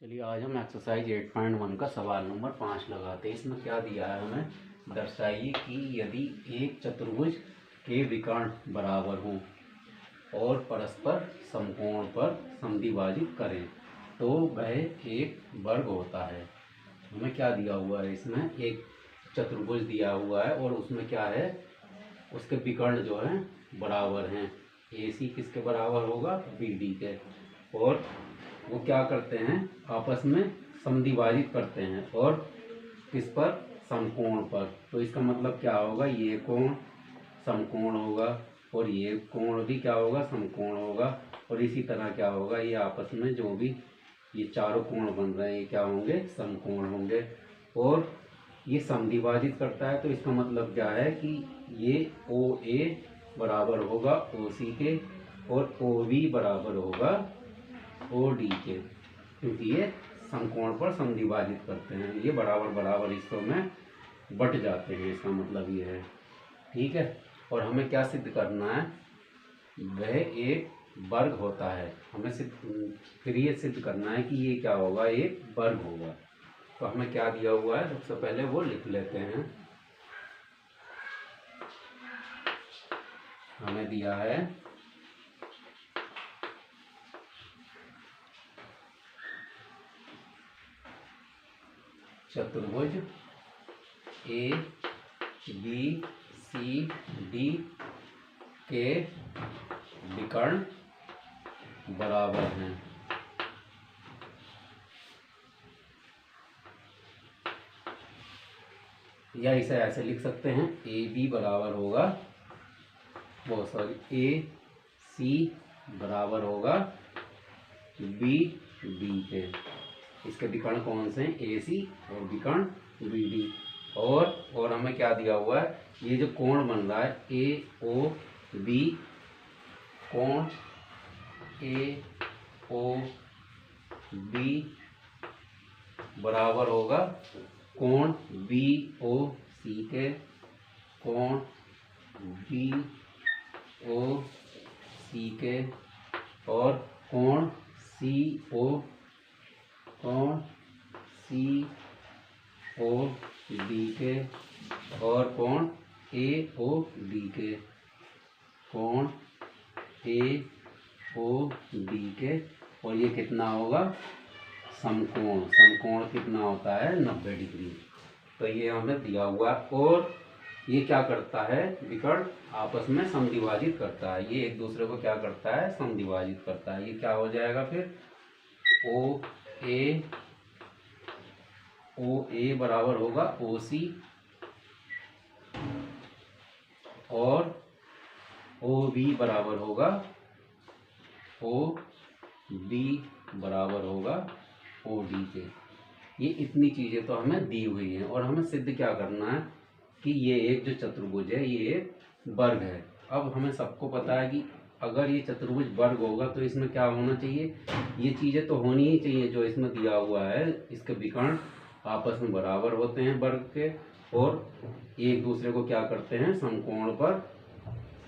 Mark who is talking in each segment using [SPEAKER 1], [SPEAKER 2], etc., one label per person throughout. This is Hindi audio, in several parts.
[SPEAKER 1] चलिए आज हम एक्सरसाइज 8.1 का सवाल नंबर 5 लगाते हैं। इसमें क्या दिया है हमें, दर्शाइए कि यदि एक चतुर्भुज के विकर्ण बराबर हों और परस्पर समकोण पर समद्विभाजित करें तो वह एक वर्ग होता है। हमें क्या दिया हुआ है, इसमें एक चतुर्भुज दिया हुआ है और उसमें क्या है, उसके विकर्ण जो हैं बराबर हैं। AC किसके बराबर होगा, BD के। और वो क्या करते हैं, आपस में समद्विभाजित करते हैं और किस पर, समकोण पर। तो इसका मतलब क्या होगा, ये कोण समकोण होगा और ये कोण भी क्या होगा, समकोण होगा। और इसी तरह क्या होगा, ये आपस में जो भी ये चारों कोण बन रहे हैं ये क्या होंगे, समकोण होंगे। और ये समद्विभाजित करता है तो इसका मतलब क्या है कि ये OA बराबर होगा OC के और OB बराबर होगा OD के, क्योंकि ये समकोण पर समद्विभाजित करते हैं। ये बराबर बराबर हिस्सों में बट जाते हैं, इसका मतलब ये है। ठीक है। और हमें क्या सिद्ध करना है, वह एक वर्ग होता है। हमें फिर ये सिद्ध करना है कि ये क्या होगा, एक वर्ग होगा। तो हमें क्या दिया हुआ है, सबसे पहले वो लिख लेते हैं। हमें दिया है चतुर्भुज ABCD के विकर्ण बराबर हैं। या इसे ऐसे लिख सकते हैं, AB बराबर होगा AC बराबर होगा BD के। इसके विकर्ण कौन से हैं, AC और विकर्ण BD। और हमें क्या दिया हुआ है, ये जो कोण बन रहा है AOB, कोण AOB बराबर होगा कोण BOC के, कोण BOC के, और कोण COD के, और कोण AOD के, कोण AOD के। और ये कितना होगा, समकोण। समकोण कितना होता है, 90 डिग्री। तो ये हमें दिया हुआ है। और ये क्या करता है, विकर्ण आपस में समद्विभाजित करता है। ये एक दूसरे को क्या करता है, समद्विभाजित करता है। ये क्या हो जाएगा फिर, OA बराबर होगा OC और OB बराबर होगा OD बराबर होगा OD के। ये इतनी चीज़ें तो हमें दी हुई हैं और हमें सिद्ध क्या करना है कि ये एक जो चतुर्भुज है ये एक वर्ग है। अब हमें सबको पता है कि अगर ये चतुर्भुज वर्ग होगा तो इसमें क्या होना चाहिए, ये चीज़ें तो होनी ही चाहिए जो इसमें दिया हुआ है। इसके विकर्ण आपस में बराबर होते हैं वर्ग के और एक दूसरे को क्या करते हैं, समकोण पर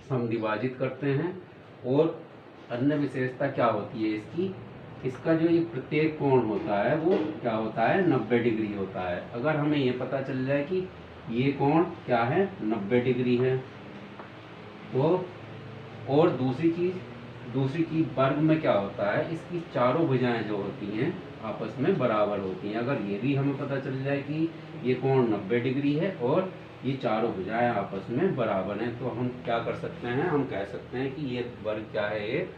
[SPEAKER 1] समद्विभाजित करते हैं। और अन्य विशेषता क्या होती है इसकी, इसका जो ये प्रत्येक कोण होता है वो क्या होता है, 90 डिग्री होता है। अगर हमें ये पता चल जाए कि ये कोण क्या है, 90 डिग्री है, तो और दूसरी चीज वर्ग में क्या होता है, इसकी चारों भुजाएं जो होती हैं आपस में बराबर होती हैं। अगर ये भी हमें पता चल जाए कि ये कोण 90 डिग्री है और ये चारों भुजाएं आपस में बराबर हैं, तो हम क्या कर सकते हैं, हम कह सकते हैं कि ये वर्ग क्या है,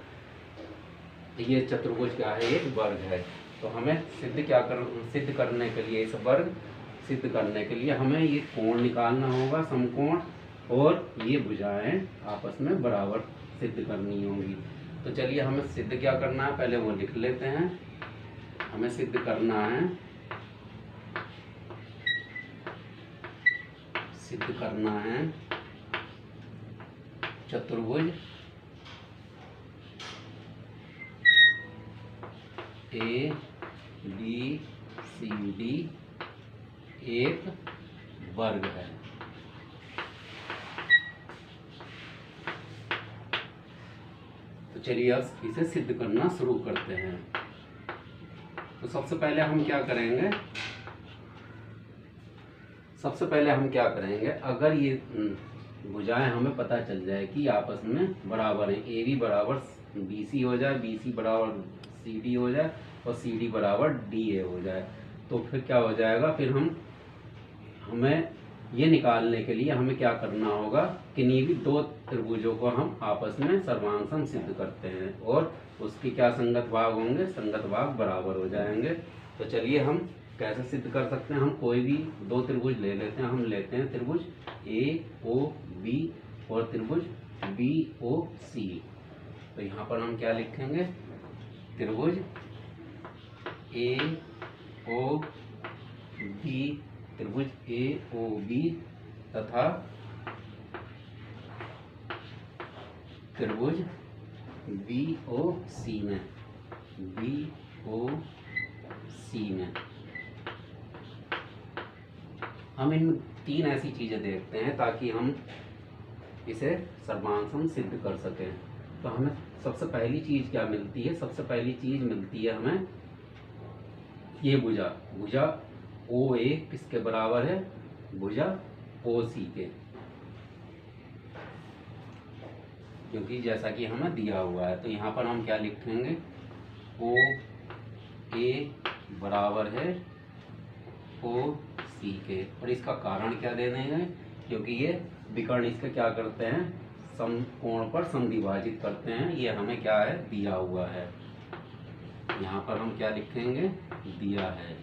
[SPEAKER 1] ये चतुर्भुज क्या है, एक वर्ग है। तो हमें सिद्ध करने के लिए, इस वर्ग सिद्ध करने के लिए हमें ये कोण निकालना होगा, समकोण, और ये भुजाएं आपस में बराबर सिद्ध करनी होंगी। तो चलिए हमें सिद्ध क्या करना है, पहले वो लिख लेते हैं। हमें सिद्ध करना है चतुर्भुज ABCD एक वर्ग है। तो चलिए अब इसे सिद्ध करना शुरू करते हैं। तो सबसे पहले हम क्या करेंगे, अगर ये भुजाएं हमें पता चल जाए कि आपस में बराबर हैं, ए बी बराबर बी सी हो जाए, बी सी बराबर सी डी हो जाए और सी डी बराबर डी ए हो जाए, तो फिर क्या हो जाएगा, फिर हमें ये निकालने के लिए हमें क्या करना होगा, किन्हीं भी दो त्रिभुजों को हम आपस में सर्वांग सिद्ध करते हैं और उसके क्या संगत भाग होंगे, संगत भाग बराबर हो जाएंगे। तो चलिए हम कैसे सिद्ध कर सकते हैं, हम कोई भी दो त्रिभुज ले लेते हैं। हम लेते हैं त्रिभुज ए ओ बी और त्रिभुज बी ओ सी। तो यहाँ पर हम क्या लिखेंगे, त्रिभुज ए ओ बी, त्रिभुज ए ओ बी तथा त्रिभुज बी ओ सी में, हम इन तीन ऐसी चीज़ें देखते हैं ताकि हम इसे सर्वांग सिद्ध कर सकें। तो हमें सबसे पहली चीज़ क्या मिलती है, सबसे पहली चीज़ मिलती है हमें ये भुजा ओ ए किसके बराबर है, भुजा ओ सी के, क्योंकि जैसा कि हमें दिया हुआ है। तो यहाँ पर हम क्या लिखेंगे, ओ ए बराबर है ओ सी के, और इसका कारण क्या दे देंगे, क्योंकि ये विकर्ण इसके क्या करते हैं, समकोण पर समद्विभाजित करते हैं, ये हमें क्या है दिया हुआ है। यहाँ पर हम क्या लिखेंगे, दिया है।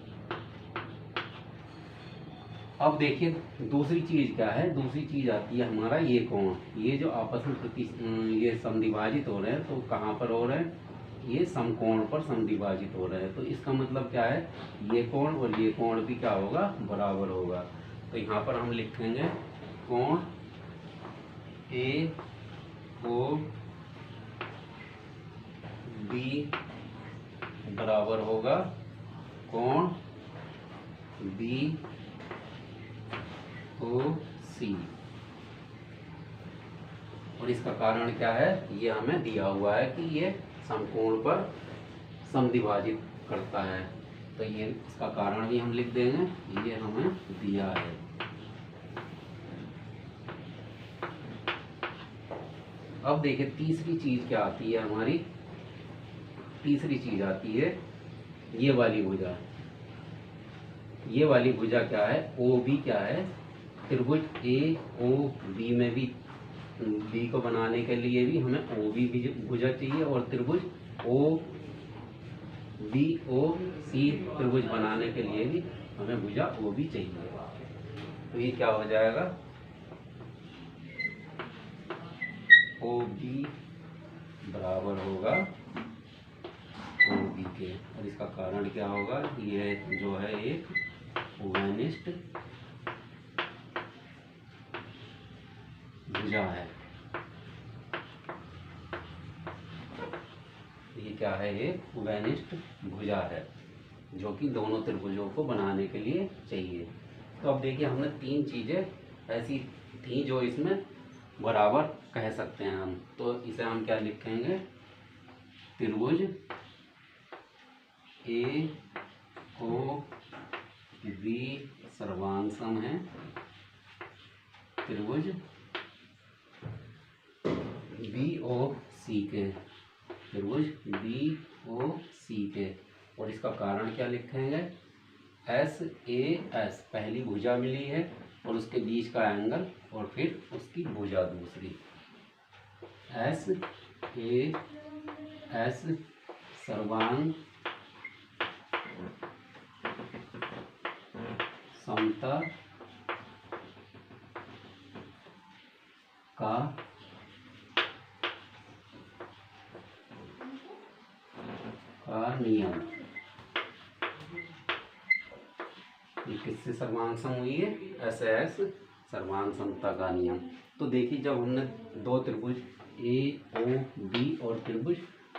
[SPEAKER 1] अब देखिए दूसरी चीज क्या है, दूसरी चीज आती है हमारा ये कोण, ये जो आपस में ये समद्विभाजित हो रहे हैं, तो कहाँ पर हो रहे हैं, ये समकोण पर समद्विभाजित हो रहे हैं। तो इसका मतलब क्या है, ये कोण और ये कोण भी क्या होगा, बराबर होगा। तो यहाँ पर हम लिखेंगे कोण ए ओ बी बराबर होगा कोण बी ओ सी, और इसका कारण क्या है, ये हमें दिया हुआ है कि ये समकोण पर समद्विभाजित करता है। तो ये इसका कारण भी हम लिख देंगे, ये हमें दिया है। अब देखिए तीसरी चीज क्या आती है हमारी, तीसरी चीज आती है ये वाली भुजा। ये वाली भुजा क्या है, ओ बी क्या है, त्रिभुज ए ओ बी में भी, बी को बनाने के लिए भी हमें ओ बी भुजा चाहिए, और त्रिभुज ओ बी ओ सी त्रिभुज बनाने के लिए भी हमें भुजा ओ बी चाहिए। तो ये क्या हो जाएगा, ओ बी बराबर होगा ओ बी के, और इसका कारण क्या होगा, ये जो है एक ओवेनिस्ट भुजा है। ये क्या है, एक ओवेनिस्ट भुजा है जो कि दोनों त्रिभुजों को बनाने के लिए चाहिए। तो अब देखिए हमने तीन चीजें ऐसी थी जो इसमें बराबर कह सकते हैं हम। तो इसे हम क्या लिखेंगे, त्रिभुज ए ओ बी सर्वांग सम है, त्रिभुज बी ओ सी के, त्रिभुज बी ओ सी के, और इसका कारण क्या लिखेंगे, एस ए एस, पहली भुजा मिली है और उसके बीच का एंगल और फिर उसकी भुजा दूसरी, एस ए एस सर्वांग समता का नियम। ये किससे सर्वांग सम हुई है, एस एस सर्वांग समता का नियम। तो देखिए जब हमने दो त्रिभुज ए ओ बी और त्रिभुज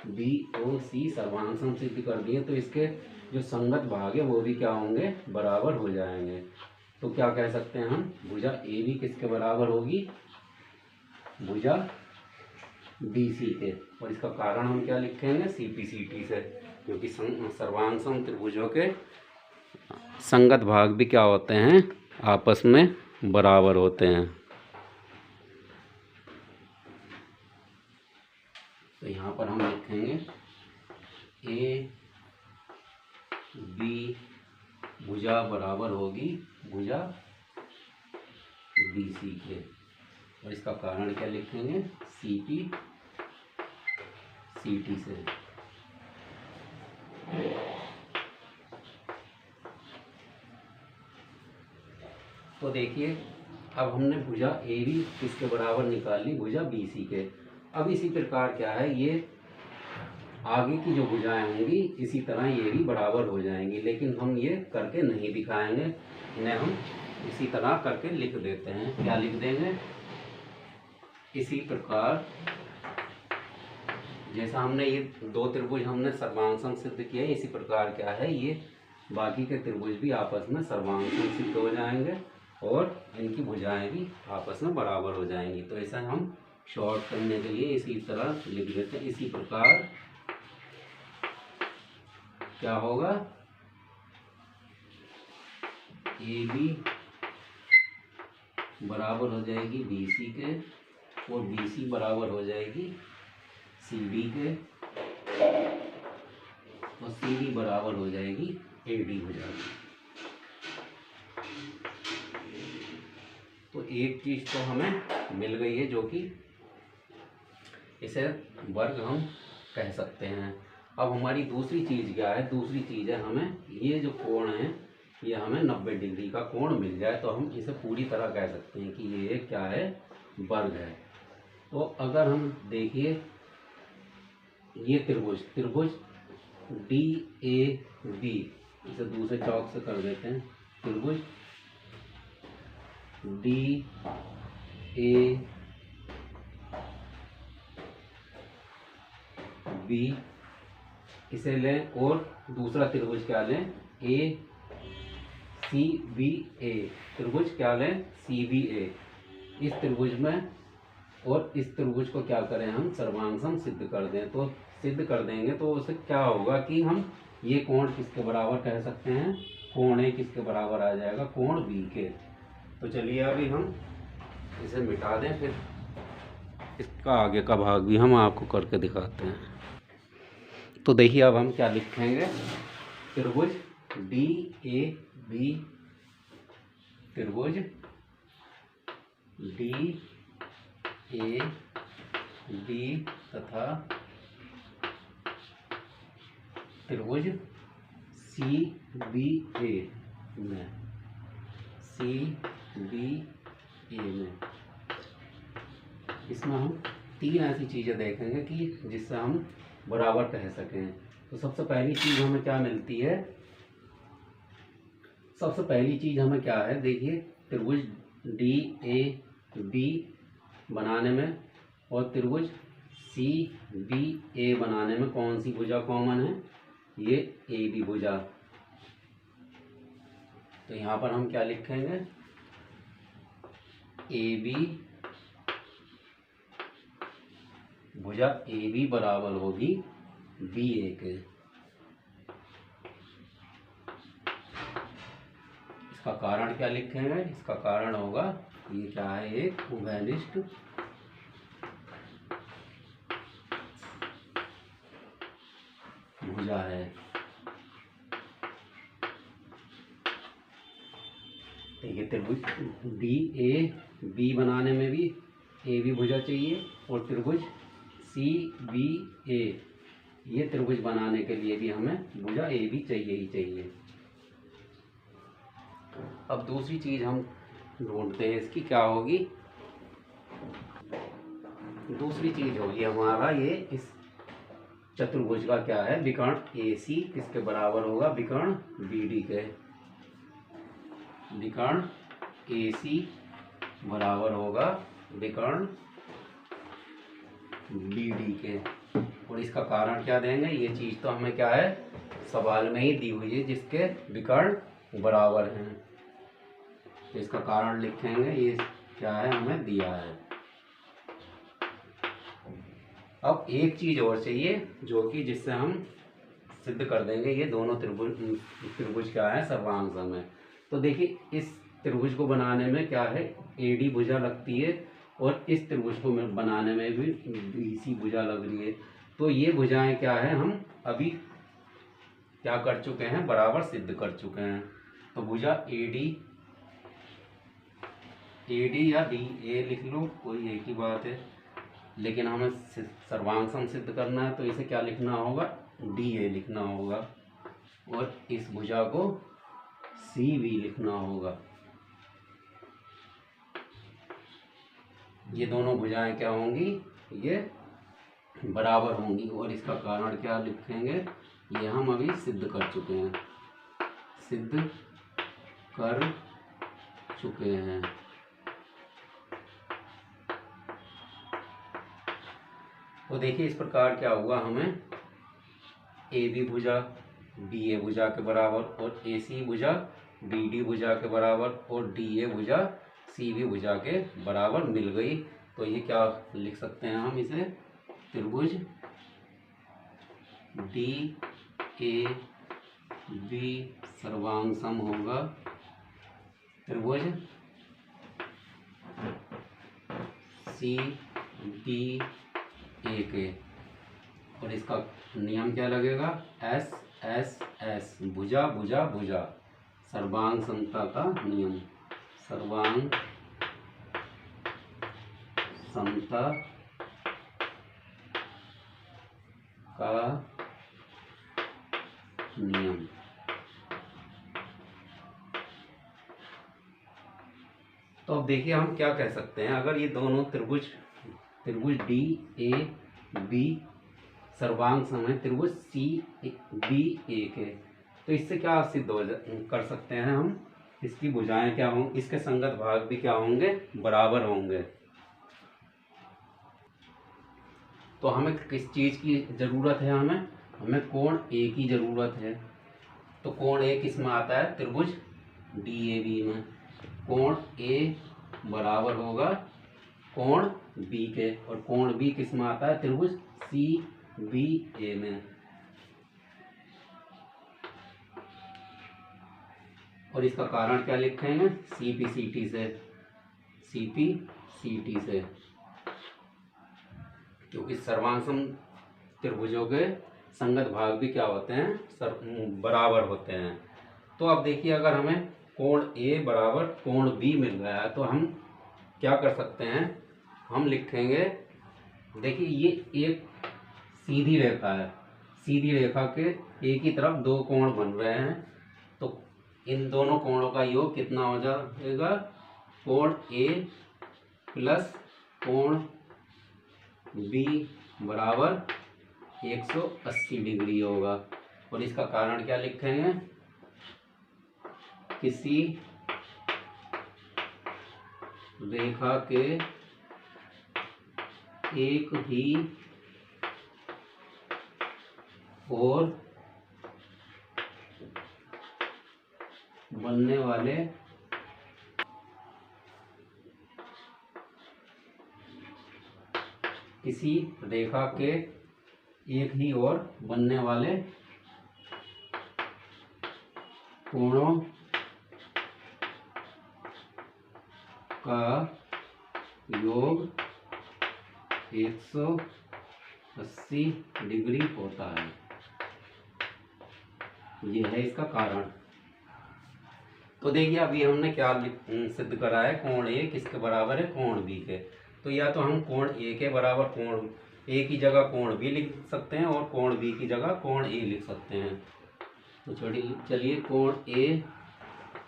[SPEAKER 1] बी ओ सी सर्वांग सम सिद्ध कर दिए, तो इसके जो संगत भाग है वो भी क्या होंगे, बराबर हो जाएंगे। तो क्या कह सकते हैं हम, भुजा ए बी किसके बराबर होगी, भुजा बी सी के, और इसका कारण हम क्या लिखेंगे, सी पी सी टी से, क्योंकि सर्वांग सम त्रिभुजों के संगत भाग भी क्या होते हैं, आपस में बराबर होते हैं। तो यहाँ पर हम लिखेंगे ए बी भुजा बराबर होगी भुजा बी सी के, और इसका कारण क्या लिखेंगे, सी पी सी टी से। तो देखिए अब हमने भुजा ए बी किसके बराबर निकाल ली, भुजा बी सी के। अब इसी प्रकार क्या है, ये आगे की जो भुजाएं होंगी इसी तरह ये भी बराबर हो जाएंगी, लेकिन हम ये करके नहीं दिखाएंगे, इन्हें हम इसी तरह करके लिख देते हैं। क्या लिख देंगे, इसी प्रकार जैसा हमने ये दो त्रिभुज हमने सर्वांग सम सिद्ध किया, इसी प्रकार क्या है, ये बाकी के त्रिभुज भी आपस में सर्वांग सम सिद्ध हो जाएंगे और इनकी भुजाएं भी आपस में बराबर हो जाएंगी। तो ऐसा हम शॉर्ट करने के लिए इसी तरह लिख देते हैं। इसी प्रकार क्या होगा, ए बी बराबर हो जाएगी बी सी के, और बी सी बराबर हो जाएगी सी डी के, और सी डी बराबर हो जाएगी ए डी भुजा की। तो एक चीज तो हमें मिल गई है, जो कि इसे वर्ग हम कह सकते हैं। अब हमारी दूसरी चीज क्या है, दूसरी चीज है हमें ये जो कोण है ये हमें 90 डिग्री का कोण मिल जाए तो हम इसे पूरी तरह कह सकते हैं कि ये क्या है, वर्ग है। तो अगर हम देखिए ये त्रिभुज डी ए बी, इसे दूसरे चौक से कर देते हैं, त्रिभुज डी ए बी इसे लें, और दूसरा त्रिभुज क्या लें, ए सी बी ए, त्रिभुज क्या लें, सी बी ए। इस त्रिभुज में और इस त्रिभुज को क्या करें, हम सर्वांग सम सिद्ध कर दें। तो सिद्ध कर देंगे तो उससे क्या होगा कि हम ये कोण किसके बराबर कह सकते हैं, कोण ए किसके बराबर आ जाएगा, कोण बी के। तो चलिए अभी हम इसे मिटा दें, फिर इसका आगे का भाग भी हम आपको करके दिखाते हैं। तो देखिए अब हम क्या लिखेंगे, त्रिभुज डी ए बी, त्रिभुज डी ए बी तथा त्रिभुज सी बी ए में, सी बी ए में, इसमें हम तीन ऐसी चीज़ें देखेंगे कि जिससे हम बराबर कह सकें। तो सबसे पहली चीज़ हमें क्या मिलती है, सबसे पहली चीज़ हमें क्या है, देखिए त्रिभुज डी ए बी बनाने में और त्रिभुज सी बी ए बनाने में कौन सी भुजा कॉमन है, ये ए बी भुजा। तो यहाँ पर हम क्या लिखेंगे, ए बी भुजा ए बी बराबर होगी बी ए के। इसका कारण क्या लिखेंगे, इसका कारण होगा ये क्या है, एक उभयनिष्ठ भुजा है। देखिए त्रिभुज डी ए बी बनाने में भी ए बी भुजा चाहिए, और त्रिभुज सी बी ए ये त्रिभुज बनाने के लिए भी हमें भुजा ए बी चाहिए ही चाहिए। अब दूसरी चीज हम ढूंढते हैं, इसकी क्या होगी, दूसरी चीज होगी हमारा ये इस चतुर्भुज का क्या है, विकर्ण ए सी किसके बराबर होगा, विकर्ण बी डी के। विकर्ण ए सी बराबर होगा विकर्ण बी डी के। और इसका कारण क्या देंगे, ये चीज तो हमें क्या है, सवाल में ही दी हुई है, जिसके विकर्ण बराबर हैं। इसका कारण लिखेंगे, ये क्या है, हमें दिया है। अब एक चीज और चाहिए, जो कि जिससे हम सिद्ध कर देंगे ये दोनों त्रिभुज क्या है, सर्वांग है। तो देखिए इस त्रिभुज को बनाने में क्या है, एडी भुजा लगती है और इस त्रिभुज को बनाने में भी बीसी भुजा लग रही है। तो ये भुजाएं क्या है, हम अभी क्या कर चुके हैं, बराबर सिद्ध कर चुके हैं। तो भुजा एडी या डी ए लिख लो, कोई एक ही बात है, लेकिन हमें सर्वांग सम सिद्ध करना है तो इसे क्या लिखना होगा, डी ए लिखना होगा और इस भुजा को सी बी लिखना होगा। ये दोनों भुजाएं क्या होंगी, ये बराबर होंगी और इसका कारण क्या लिखेंगे, ये हम अभी सिद्ध कर चुके हैं, सिद्ध कर चुके हैं। तो देखिए इस प्रकार क्या हुआ, हमें ए बी भुजा बी ए भुजा के बराबर और ए सी भुजा बी डी भुजा के बराबर और डी ए भुजा सी बी भुजा के बराबर मिल गई। तो ये क्या लिख सकते हैं हम इसे, त्रिभुज डी ए बी सर्वांग सम होगा त्रिभुज सी डी ए के, और इसका नियम क्या लगेगा, एस एस एस, भुजा भुजा भुजा, सर्वांग समता का नियम, सर्वांग समता का नियम। तो अब देखिए हम क्या कह सकते हैं, अगर ये दोनों त्रिभुज डी ए बी सर्वांग सम है त्रिभुज सी बी ए के, तो इससे क्या सिद्ध कर सकते हैं हम, इसकी भुजाएं क्या होंगी, इसके संगत भाग भी क्या होंगे, बराबर होंगे। तो हमें किस चीज की जरूरत है, हमें कोण ए की जरूरत है। तो कोण ए किस में आता है, त्रिभुज डी ए बी में। कोण ए बराबर होगा कोण बी के, और कोण बी किस में आता है, त्रिभुज सी बी ए में। और इसका कारण क्या लिखेंगे, सी पी सी टी से, सी पी सी टी से, क्योंकि सर्वांग सम त्रिभुजों के संगत भाग भी क्या होते हैं, बराबर होते हैं। तो अब देखिए अगर हमें कोण ए बराबर कोण बी मिल गया है तो हम क्या कर सकते हैं, हम लिखेंगे, देखिए ये एक सीधी रेखा है, सीधी रेखा के एक ही तरफ दो कोण बन रहे हैं, तो इन दोनों कोणों का योग कितना हो जाएगा, कोण ए प्लस कोण बी बराबर 180 डिग्री होगा। और इसका कारण क्या लिखेंगे, किसी रेखा के एक ही और बनने वाले किसी रेखा के एक ही ओर बनने वाले कोणों का योग 180 डिग्री होता है। ये है इसका कारण। तो देखिए अभी हमने क्या सिद्ध करा है, कोण ए किसके बराबर है, कोण बी के। तो या तो हम कोण ए के बराबर कोण ए की जगह कोण बी लिख सकते हैं और कोण बी की जगह कोण ए लिख सकते हैं। तो चलिए कोण ए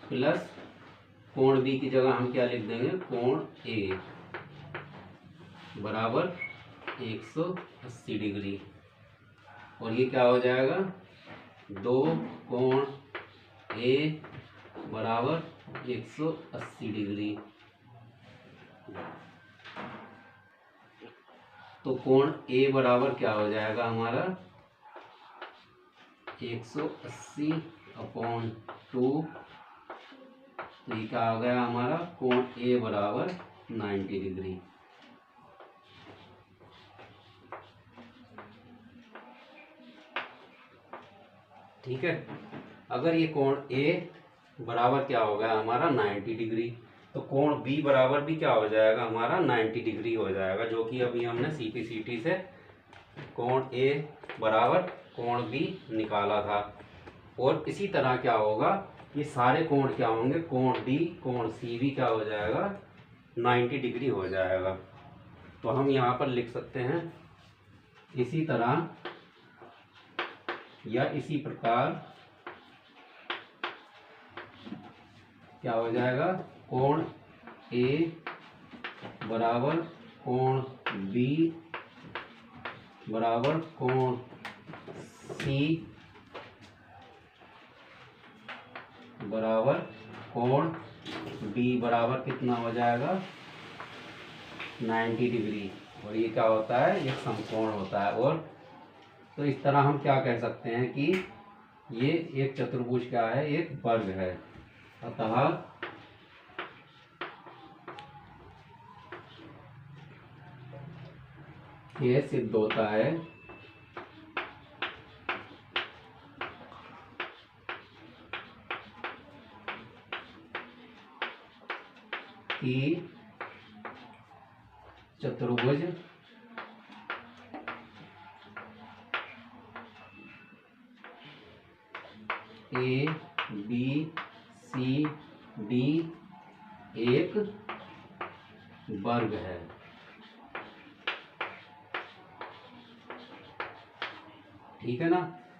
[SPEAKER 1] प्लस कोण बी की जगह हम क्या लिख देंगे, कोण ए बराबर 180 डिग्री, और ये क्या हो जाएगा, दो कोण ए बराबर 180 डिग्री। तो कोण ए बराबर क्या हो जाएगा हमारा, 180/2। तो ये क्या आ गया हमारा, कोण ए बराबर 90 डिग्री। ठीक है। अगर ये कोण ए बराबर क्या हो गया हमारा 90 डिग्री, तो कोण बी बराबर भी क्या हो जाएगा हमारा 90 डिग्री हो जाएगा, जो कि अभी हमने CPCT से कोण ए बराबर कोण बी निकाला था। और इसी तरह क्या होगा, ये सारे कोण क्या होंगे, कोण डी कोण सी भी क्या हो जाएगा 90 डिग्री हो जाएगा। तो हम यहाँ पर लिख सकते हैं इसी तरह या इसी प्रकार क्या हो जाएगा, कोण ए बराबर कोण बी बराबर कोण सी बराबर कोण बी बराबर कितना हो जाएगा 90 डिग्री। और ये क्या होता है, एक समकोण होता है। और तो इस तरह हम क्या कह सकते हैं कि ये एक चतुर्भुज क्या है, एक वर्ग है। अतः ये सिद्ध होता है कि चतुर्भुज ए बी सी डी एक वर्ग है। ठीक है ना।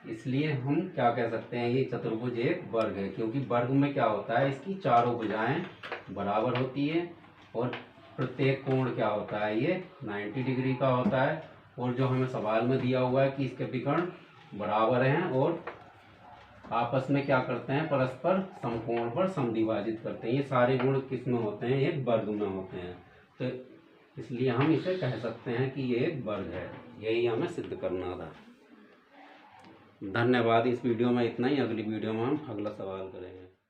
[SPEAKER 1] इसलिए हम क्या कह सकते हैं, ये चतुर्भुज एक वर्ग है, क्योंकि वर्ग में क्या होता है, इसकी चारों भुजाएं बराबर होती है और प्रत्येक कोण क्या होता है, ये 90 डिग्री का होता है। और जो हमें सवाल में दिया हुआ है कि इसके विकर्ण बराबर हैं और आपस में क्या करते हैं, परस्पर समकोण पर समद्विभाजित करते हैं। ये सारे गुण किस में होते हैं, एक वर्ग में होते हैं। तो इसलिए हम इसे कह सकते हैं कि ये एक वर्ग है। यही हमें सिद्ध करना था। धन्यवाद। इस वीडियो में इतना ही। अगली वीडियो में हम अगला सवाल करेंगे।